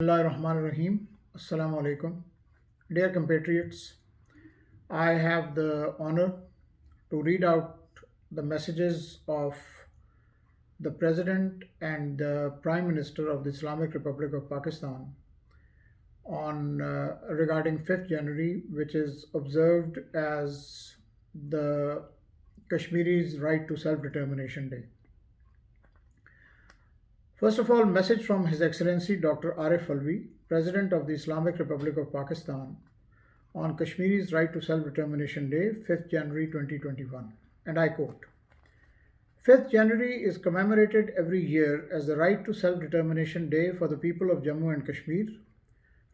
Bismillahirrahmanirrahim. Assalamu alaikum. Dear compatriots, I have the honor to read out the messages of the President and the Prime Minister of the Islamic Republic of Pakistan on regarding 5th January, which is observed as the Kashmiris Right to Self-Determination Day. First of all, message from His Excellency Dr. Arif Alvi, President of the Islamic Republic of Pakistan, on Kashmiri's Right to Self-Determination Day, 5th January 2021. And I quote, 5th January is commemorated every year as the Right to Self-Determination Day for the people of Jammu and Kashmir,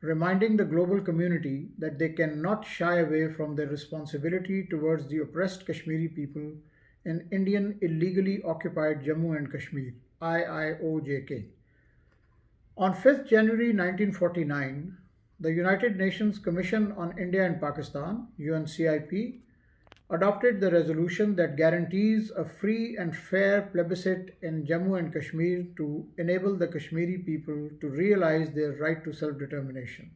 reminding the global community that they cannot shy away from their responsibility towards the oppressed Kashmiri people in Indian illegally occupied Jammu and Kashmir, IIOJK. On 5th January 1949, the United Nations Commission on India and Pakistan, UNCIP, adopted the resolution that guarantees a free and fair plebiscite in Jammu and Kashmir to enable the Kashmiri people to realize their right to self-determination.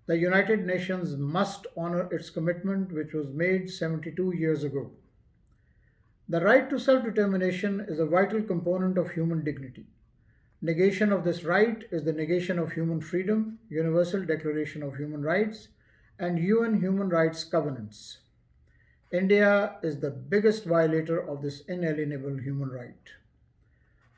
The United Nations must honor its commitment, which was made 72 years ago. The right to self-determination is a vital component of human dignity. Negation of this right is the negation of human freedom, Universal Declaration of Human Rights, and UN Human Rights Covenants. India is the biggest violator of this inalienable human right.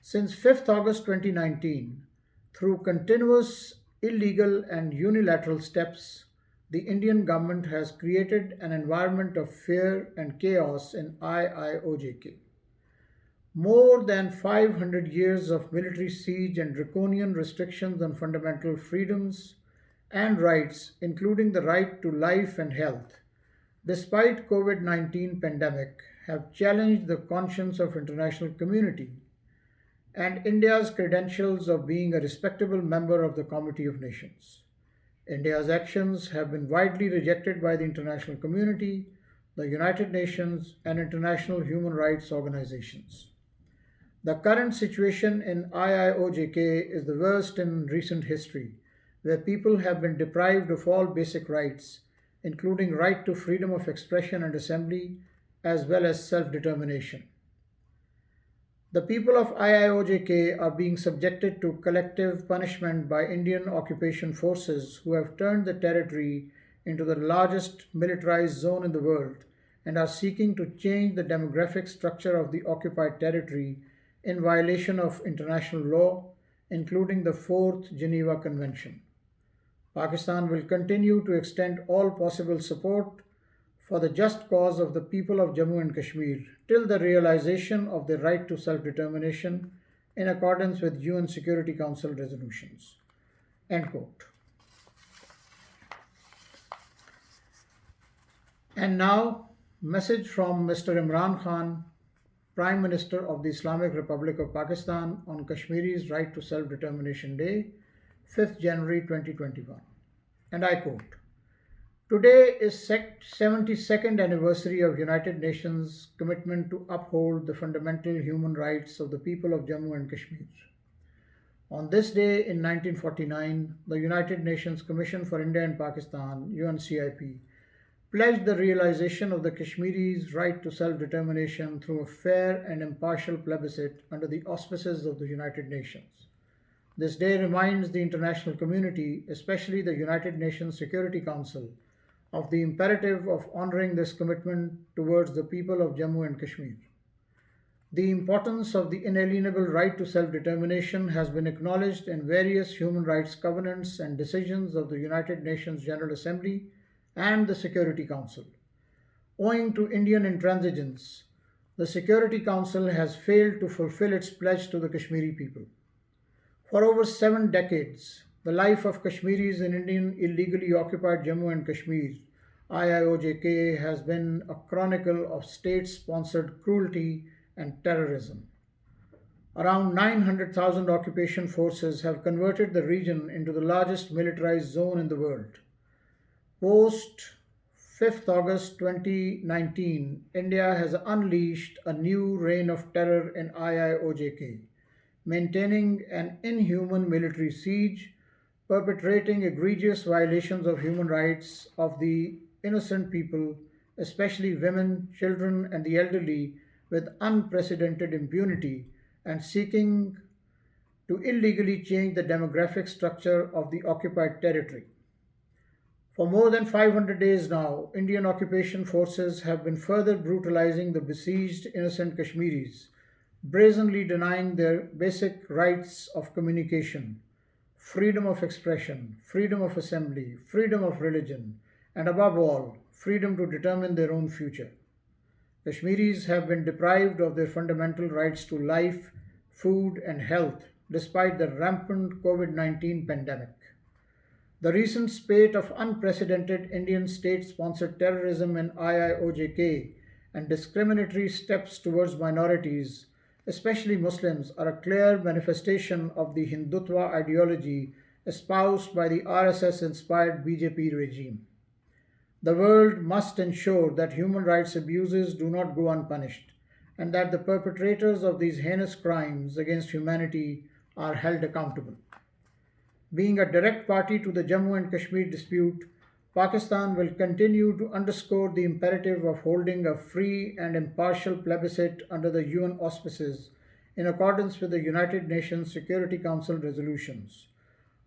Since 5th August 2019, through continuous illegal and unilateral steps, the Indian government has created an environment of fear and chaos in IIOJK. More than 500 years of military siege and draconian restrictions on fundamental freedoms and rights, including the right to life and health, despite COVID-19 pandemic, have challenged the conscience of international community and India's credentials of being a respectable member of the Committee of Nations. India's actions have been widely rejected by the international community, the United Nations, and international human rights organizations. The current situation in IIOJK is the worst in recent history, where people have been deprived of all basic rights, including right to freedom of expression and assembly, as well as self-determination. The people of IIOJK are being subjected to collective punishment by Indian occupation forces who have turned the territory into the largest militarized zone in the world and are seeking to change the demographic structure of the occupied territory in violation of international law, including the 4th Geneva Convention. Pakistan will continue to extend all possible support for the just cause of the people of Jammu and Kashmir till the realization of their right to self-determination in accordance with UN Security Council resolutions. End quote. And now, message from Mr. Imran Khan, Prime Minister of the Islamic Republic of Pakistan, on Kashmiri's Right to Self-Determination Day, 5th January 2021. And I quote, today is 72nd anniversary of United Nations commitment to uphold the fundamental human rights of the people of Jammu and Kashmir. On this day in 1949, the United Nations Commission for India and Pakistan, UNCIP, pledged the realization of the Kashmiris' right to self-determination through a fair and impartial plebiscite under the auspices of the United Nations. This day reminds the international community, especially the United Nations Security Council, of the imperative of honoring this commitment towards the people of Jammu and Kashmir. The importance of the inalienable right to self-determination has been acknowledged in various human rights covenants and decisions of the United Nations General Assembly and the Security Council. Owing to Indian intransigence, the Security Council has failed to fulfill its pledge to the Kashmiri people. For over 7 decades, the life of Kashmiris in Indian illegally occupied Jammu and Kashmir, IIOJK, has been a chronicle of state-sponsored cruelty and terrorism. Around 900,000 occupation forces have converted the region into the largest militarized zone in the world. Post 5th August 2019, India has unleashed a new reign of terror in IIOJK, maintaining an inhuman military siege perpetrating egregious violations of human rights of the innocent people, especially women, children, and the elderly, with unprecedented impunity, and seeking to illegally change the demographic structure of the occupied territory. For more than 500 days now, Indian occupation forces have been further brutalizing the besieged innocent Kashmiris, brazenly denying their basic rights of communication, freedom of expression, freedom of assembly, freedom of religion, and above all, freedom to determine their own future. Kashmiris have been deprived of their fundamental rights to life, food, and health despite the rampant COVID 19 pandemic. The recent spate of unprecedented Indian state sponsored terrorism in IIOJK and discriminatory steps towards minorities, especially Muslims, are a clear manifestation of the Hindutva ideology espoused by the RSS inspired BJP regime. The world must ensure that human rights abuses do not go unpunished and that the perpetrators of these heinous crimes against humanity are held accountable. Being a direct party to the Jammu and Kashmir dispute, Pakistan will continue to underscore the imperative of holding a free and impartial plebiscite under the UN auspices in accordance with the United Nations Security Council resolutions.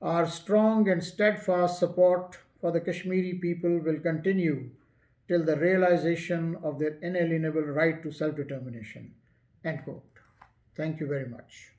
Our strong and steadfast support for the Kashmiri people will continue till the realization of their inalienable right to self determination. End quote. Thank you very much.